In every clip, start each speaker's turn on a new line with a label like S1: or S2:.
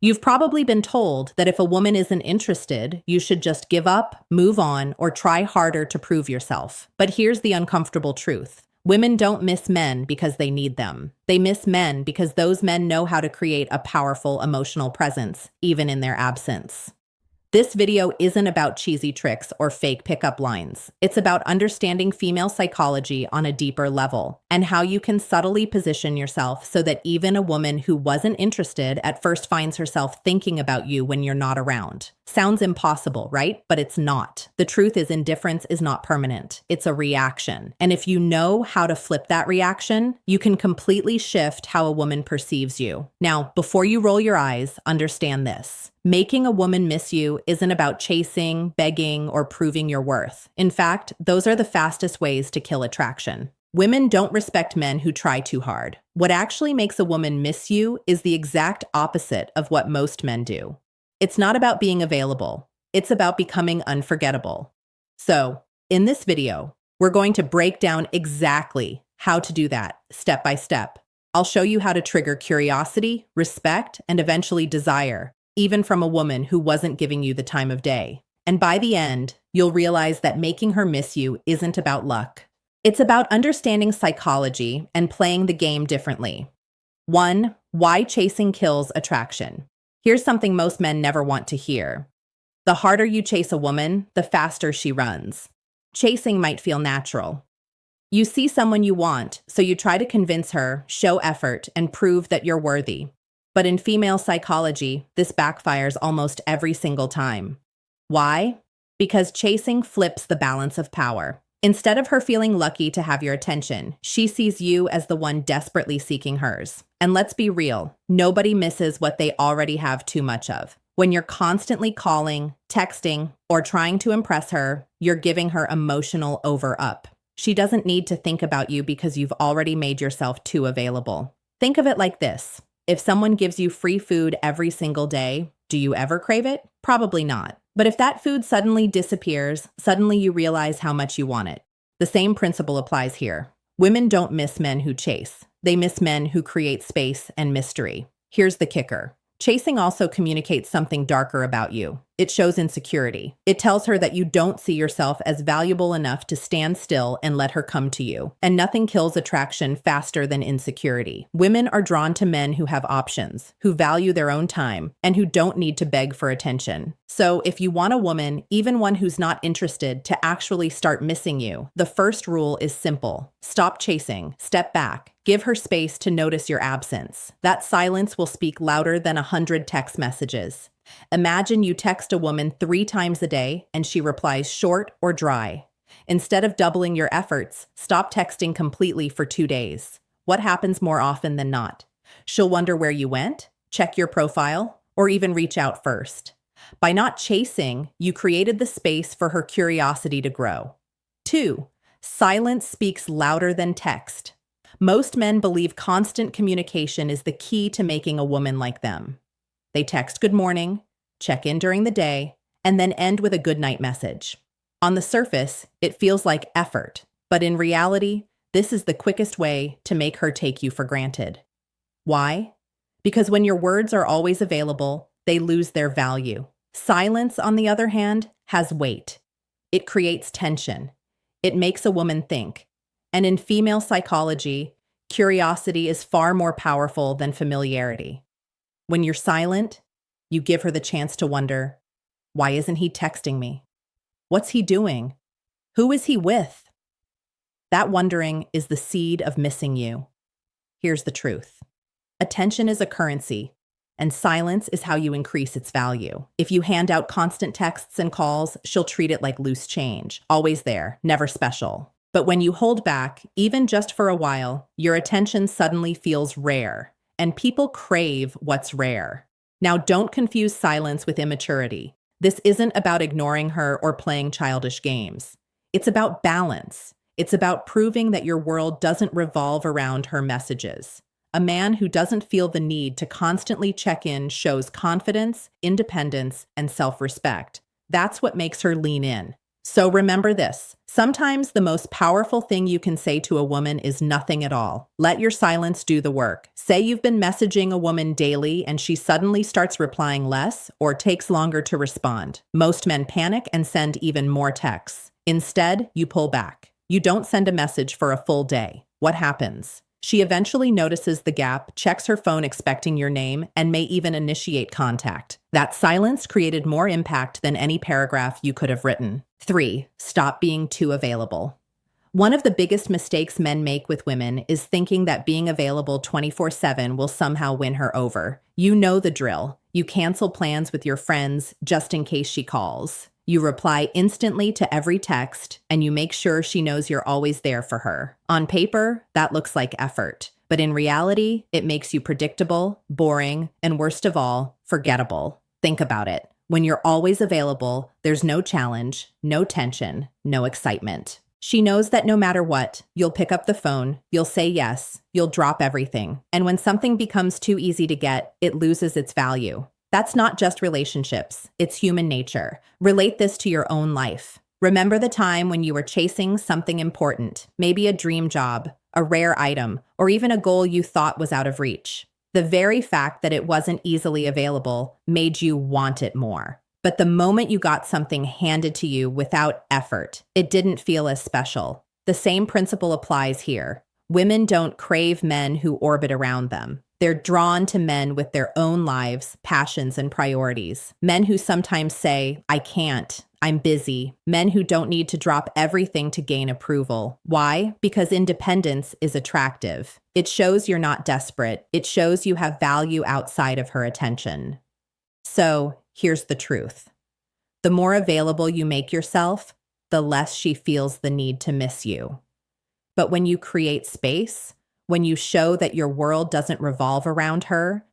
S1: You've probably been told that if a woman isn't interested, you should just give up, move on, or try harder to prove yourself. But here's the uncomfortable truth. Women don't miss men because they need them. They miss men because those men know how to create a powerful emotional presence, even in their absence. This video isn't about cheesy tricks or fake pickup lines. It's about understanding female psychology on a deeper level and how you can subtly position yourself so that even a woman who wasn't interested at first finds herself thinking about you when you're not around. Sounds impossible, right? But it's not. The truth is indifference is not permanent. It's a reaction. And if you know how to flip that reaction, you can completely shift how a woman perceives you. Now, before you roll your eyes, understand this. Making a woman miss you isn't about chasing, begging, or proving your worth. In fact, those are the fastest ways to kill attraction. Women don't respect men who try too hard. What actually makes a woman miss you is the exact opposite of what most men do. It's not about being available. It's about becoming unforgettable. So, in this video, we're going to break down exactly how to do that step by step. I'll show you how to trigger curiosity, respect, and eventually desire, even from a woman who wasn't giving you the time of day. And by the end, you'll realize that making her miss you isn't about luck. It's about understanding psychology and playing the game differently. 1. Why chasing kills attraction. Here's something most men never want to hear. The harder you chase a woman, the faster she runs. Chasing might feel natural. You see someone you want, so you try to convince her, show effort, and prove that you're worthy. But in female psychology, this backfires almost every single time. Why? Because chasing flips the balance of power. Instead of her feeling lucky to have your attention, she sees you as the one desperately seeking hers. And let's be real, nobody misses what they already have too much of. When you're constantly calling, texting, or trying to impress her, you're giving her emotional over-up. She doesn't need to think about you because you've already made yourself too available. Think of it like this. If someone gives you free food every single day, do you ever crave it? Probably not. But if that food suddenly disappears, suddenly you realize how much you want it. The same principle applies here. Women don't miss men who chase. They miss men who create space and mystery. Here's the kicker. Chasing also communicates something darker about you. It shows insecurity. It tells her that you don't see yourself as valuable enough to stand still and let her come to you. And nothing kills attraction faster than insecurity. Women are drawn to men who have options, who value their own time, and who don't need to beg for attention. So if you want a woman, even one who's not interested, to actually start missing you, the first rule is simple. Stop chasing. Step back. Give her space to notice your absence. That silence will speak louder than 100 text messages. Imagine you text a woman 3 times a day and she replies short or dry. Instead of doubling your efforts, stop texting completely for 2 days. What happens more often than not? She'll wonder where you went, check your profile, or even reach out first. By not chasing, you created the space for her curiosity to grow. 2. Silence speaks louder than text. Most men believe constant communication is the key to making a woman like them. They text good morning, check in during the day, and then end with a good night message. On the surface, it feels like effort, but in reality, this is the quickest way to make her take you for granted. Why? Because when your words are always available, they lose their value. Silence, on the other hand, has weight. It creates tension. It makes a woman think. And in female psychology, curiosity is far more powerful than familiarity. When you're silent, you give her the chance to wonder, why isn't he texting me? What's he doing? Who is he with? That wondering is the seed of missing you. Here's the truth. Attention is a currency, and silence is how you increase its value. If you hand out constant texts and calls, she'll treat it like loose change, always there, never special. But when you hold back, even just for a while, your attention suddenly feels rare, and people crave what's rare. Now, don't confuse silence with immaturity. This isn't about ignoring her or playing childish games. It's about balance. It's about proving that your world doesn't revolve around her messages. A man who doesn't feel the need to constantly check in shows confidence, independence, and self-respect. That's what makes her lean in. So remember this. Sometimes the most powerful thing you can say to a woman is nothing at all. Let your silence do the work. Say you've been messaging a woman daily and she suddenly starts replying less or takes longer to respond. Most men panic and send even more texts. Instead, you pull back. You don't send a message for a full day. What happens? She eventually notices the gap, checks her phone expecting your name, and may even initiate contact. That silence created more impact than any paragraph you could have written. 3. Stop being too available. One of the biggest mistakes men make with women is thinking that being available 24/7 will somehow win her over. You know the drill. You cancel plans with your friends just in case she calls. You reply instantly to every text, and you make sure she knows you're always there for her. On paper, that looks like effort. But in reality, it makes you predictable, boring, and worst of all, forgettable. Think about it. When you're always available, there's no challenge, no tension, no excitement. She knows that no matter what, you'll pick up the phone, you'll say yes, you'll drop everything. And when something becomes too easy to get, it loses its value. That's not just relationships, it's human nature. Relate this to your own life. Remember the time when you were chasing something important, maybe a dream job, a rare item, or even a goal you thought was out of reach. The very fact that it wasn't easily available made you want it more. But the moment you got something handed to you without effort, it didn't feel as special. The same principle applies here. Women don't crave men who orbit around them. They're drawn to men with their own lives, passions, and priorities. Men who sometimes say, I can't, I'm busy. Men who don't need to drop everything to gain approval. Why? Because independence is attractive. It shows you're not desperate. It shows you have value outside of her attention. So, here's the truth. The more available you make yourself, the less she feels the need to miss you. But when you create space, when you show that your world doesn't revolve around her,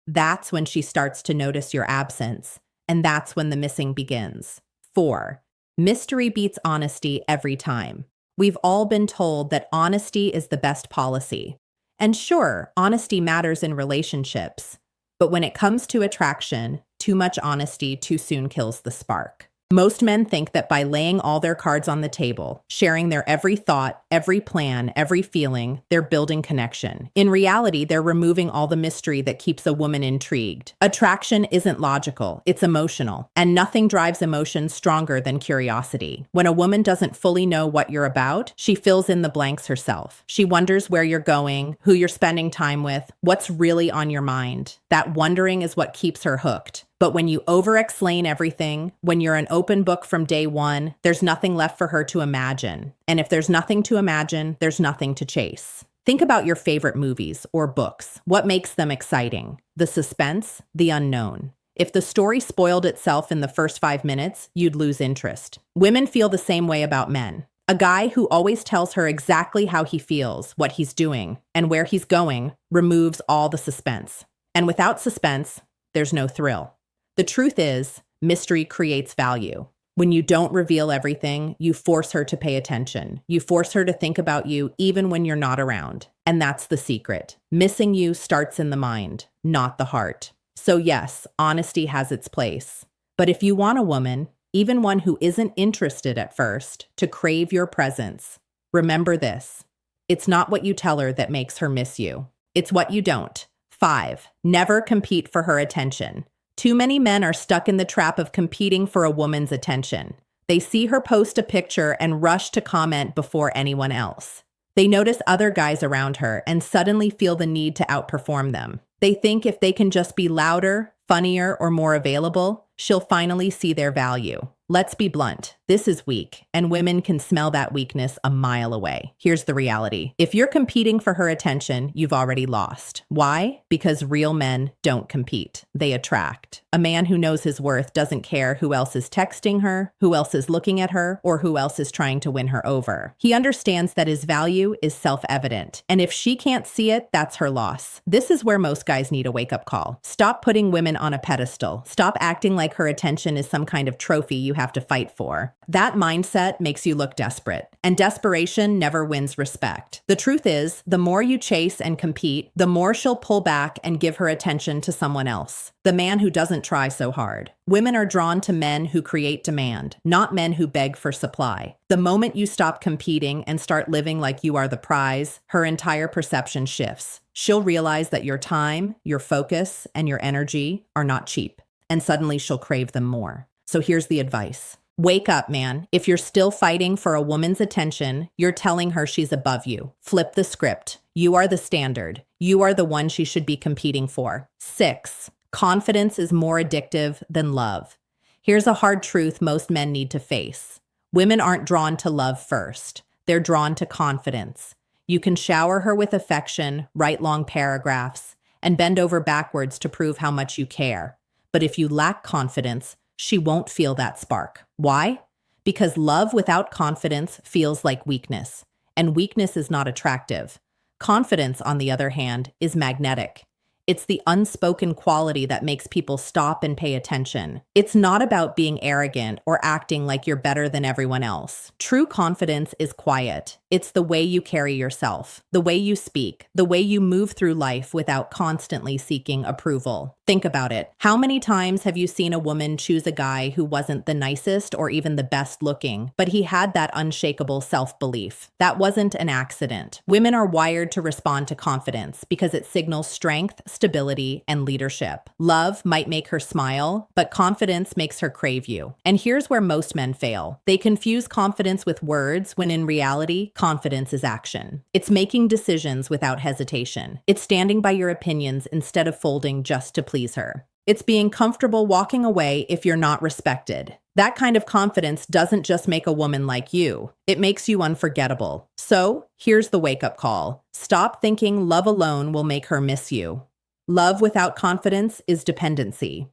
S1: that's when she starts to notice your absence, and that's when the missing begins. 4. Mystery beats honesty every time. We've all been told that honesty is the best policy. And sure, honesty matters in relationships, but when it comes to attraction, too much honesty too soon kills the spark. Most men think that by laying all their cards on the table, sharing their every thought, every plan, every feeling, they're building connection. In reality, they're removing all the mystery that keeps a woman intrigued. Attraction isn't logical, it's emotional, and nothing drives emotion stronger than curiosity. When a woman doesn't fully know what you're about, she fills in the blanks herself. She wonders where you're going, who you're spending time with, what's really on your mind. That wondering is what keeps her hooked. But when you over-explain everything, when you're an open book from day one, there's nothing left for her to imagine. And if there's nothing to imagine, there's nothing to chase. Think about your favorite movies or books. What makes them exciting? The suspense, the unknown. If the story spoiled itself in the first 5 minutes, you'd lose interest. Women feel the same way about men. A guy who always tells her exactly how he feels, what he's doing, and where he's going removes all the suspense. And without suspense, there's no thrill. The truth is, mystery creates value. When you don't reveal everything, you force her to pay attention. You force her to think about you even when you're not around. And that's the secret. Missing you starts in the mind, not the heart. So yes, honesty has its place. But if you want a woman, even one who isn't interested at first, to crave your presence, remember this. It's not what you tell her that makes her miss you. It's what you don't. 5. Never compete for her attention. Too many men are stuck in the trap of competing for a woman's attention. They see her post a picture and rush to comment before anyone else. They notice other guys around her and suddenly feel the need to outperform them. They think if they can just be louder, funnier, or more available, she'll finally see their value. Let's be blunt. This is weak, and women can smell that weakness a mile away. Here's the reality. If you're competing for her attention, you've already lost. Why? Because real men don't compete. They attract. A man who knows his worth doesn't care who else is texting her, who else is looking at her, or who else is trying to win her over. He understands that his value is self-evident, and if she can't see it, that's her loss. This is where most guys need a wake-up call. Stop putting women on a pedestal. Stop acting like her attention is some kind of trophy you have to fight for. That mindset makes you look desperate, and desperation never wins respect. The truth is, the more you chase and compete, the more she'll pull back and give her attention to someone else, the man who doesn't try so hard. Women are drawn to men who create demand, not men who beg for supply. The moment you stop competing and start living like you are the prize, her entire perception shifts. She'll realize that your time, your focus, and your energy are not cheap, and suddenly she'll crave them more. So here's the advice. Wake up, man. If you're still fighting for a woman's attention, you're telling her she's above you. Flip the script. You are the standard. You are the one she should be competing for. 6. Confidence is more addictive than love. Here's a hard truth most men need to face. Women aren't drawn to love first. They're drawn to confidence. You can shower her with affection, write long paragraphs, and bend over backwards to prove how much you care. But if you lack confidence, she won't feel that spark. Why? Because love without confidence feels like weakness, and weakness is not attractive. Confidence, on the other hand, is magnetic. It's the unspoken quality that makes people stop and pay attention. It's not about being arrogant or acting like you're better than everyone else. True confidence is quiet. It's the way you carry yourself, the way you speak, the way you move through life without constantly seeking approval. Think about it. How many times have you seen a woman choose a guy who wasn't the nicest or even the best looking, but he had that unshakable self-belief? That wasn't an accident. Women are wired to respond to confidence because it signals strength, stability, and leadership. Love might make her smile, but confidence makes her crave you. And here's where most men fail. They confuse confidence with words when in reality, confidence is action. It's making decisions without hesitation. It's standing by your opinions instead of folding just to please her. It's being comfortable walking away if you're not respected. That kind of confidence doesn't just make a woman like you, it makes you unforgettable. So, here's the wake-up call. Stop thinking love alone will make her miss you. Love without confidence is dependency,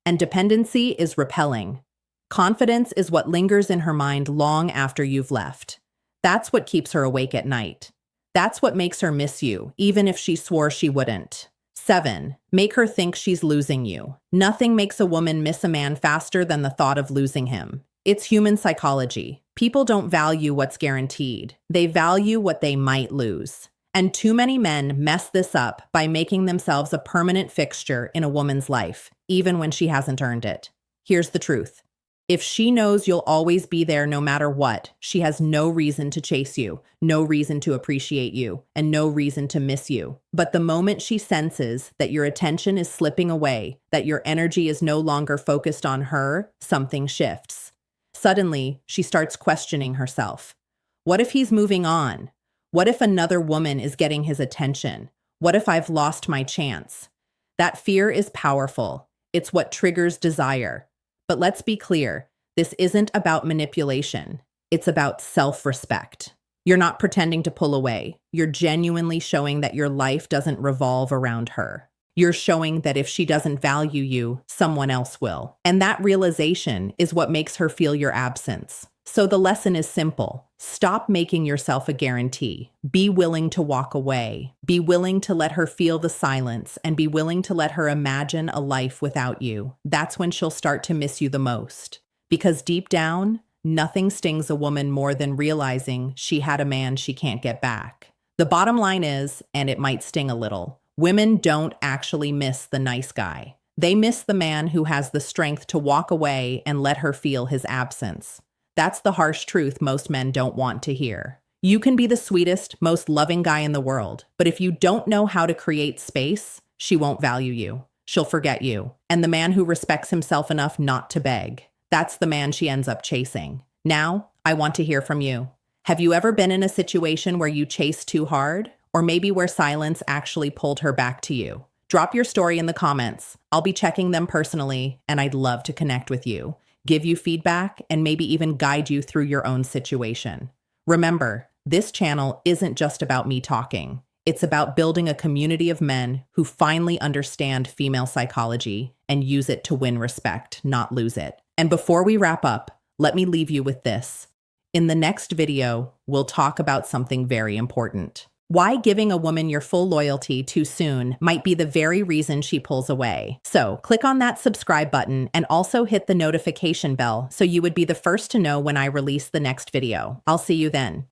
S1: and dependency is repelling. Confidence is what lingers in her mind long after you've left. That's what keeps her awake at night. That's what makes her miss you, even if she swore she wouldn't. 7. Make her think she's losing you. Nothing makes a woman miss a man faster than the thought of losing him. It's human psychology. People don't value what's guaranteed. They value what they might lose. And too many men mess this up by making themselves a permanent fixture in a woman's life, even when she hasn't earned it. Here's the truth. If she knows you'll always be there no matter what, she has no reason to chase you, no reason to appreciate you, and no reason to miss you. But the moment she senses that your attention is slipping away, that your energy is no longer focused on her, something shifts. Suddenly, she starts questioning herself. What if he's moving on? What if another woman is getting his attention? What if I've lost my chance? That fear is powerful. It's what triggers desire. But let's be clear, this isn't about manipulation. It's about self-respect. You're not pretending to pull away. You're genuinely showing that your life doesn't revolve around her. You're showing that if she doesn't value you, someone else will. And that realization is what makes her feel your absence. So the lesson is simple. Stop making yourself a guarantee. Be willing to walk away. Be willing to let her feel the silence and be willing to let her imagine a life without you. That's when she'll start to miss you the most. Because deep down, nothing stings a woman more than realizing she had a man she can't get back. The bottom line is, and it might sting a little, women don't actually miss the nice guy. They miss the man who has the strength to walk away and let her feel his absence. That's the harsh truth most men don't want to hear. You can be the sweetest, most loving guy in the world, but if you don't know how to create space, she won't value you. She'll forget you. And the man who respects himself enough not to beg, that's the man she ends up chasing. Now, I want to hear from you. Have you ever been in a situation where you chased too hard? Or maybe where silence actually pulled her back to you? Drop your story in the comments. I'll be checking them personally, and I'd love to connect with you, give you feedback, and maybe even guide you through your own situation. Remember, this channel isn't just about me talking. It's about building a community of men who finally understand female psychology and use it to win respect, not lose it. And before we wrap up, let me leave you with this. In the next video, we'll talk about something very important. Why giving a woman your full loyalty too soon might be the very reason she pulls away. So click on that subscribe button and also hit the notification bell so you would be the first to know when I release the next video. I'll see you then.